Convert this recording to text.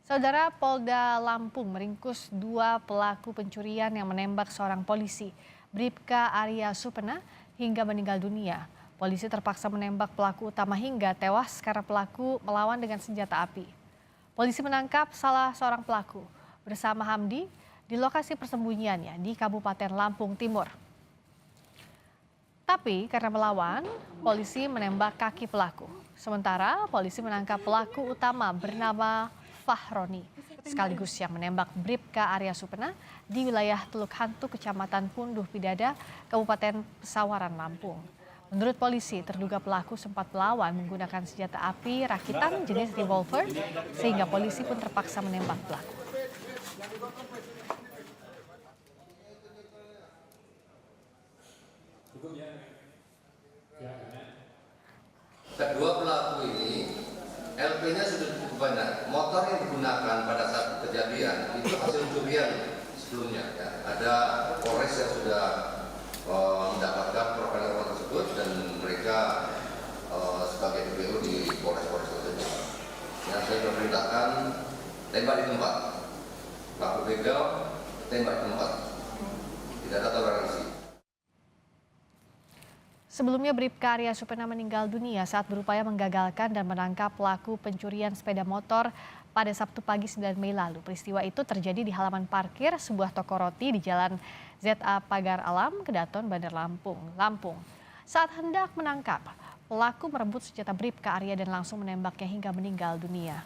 Saudara, Polda Lampung meringkus 2 pelaku pencurian yang menembak seorang polisi, Bribka Arya Supena, hingga meninggal dunia. Polisi terpaksa menembak pelaku utama hingga tewas karena pelaku melawan dengan senjata api. Polisi menangkap salah seorang pelaku bersama Hamdi di lokasi persembunyiannya di Kabupaten Lampung Timur. Tapi karena melawan, polisi menembak kaki pelaku. Sementara polisi menangkap pelaku utama bernama Fahroni, sekaligus yang menembak Bribka Arya Supena di wilayah Teluk Hantu, Kecamatan Punduh Pidada, Kabupaten Pesawaran, Lampung. Menurut polisi, terduga pelaku sempat melawan menggunakan senjata api rakitan jenis revolver, sehingga polisi pun terpaksa menembak pelaku. Kedua pelaku ini LP-nya sudah cukup banyak. Motor yang digunakan pada saat kejadian itu hasil curian sebelumnya. Ya. Ada Polres yang sudah mendapatkan profiler tersebut dan mereka sebagai DPO di Polres tersebut. Yang saya memerintahkan tembak di tempat. Pelaku begal tembak di tempat. Tidak ada toleransi. Sebelumnya Bribka Arya Supena meninggal dunia saat berupaya menggagalkan dan menangkap pelaku pencurian sepeda motor pada Sabtu pagi 9 Mei lalu. Peristiwa itu terjadi di halaman parkir sebuah toko roti di Jalan ZA Pagar Alam, Kedaton, Bandar Lampung. Saat hendak menangkap, pelaku merebut senjata Bribka Arya dan langsung menembaknya hingga meninggal dunia.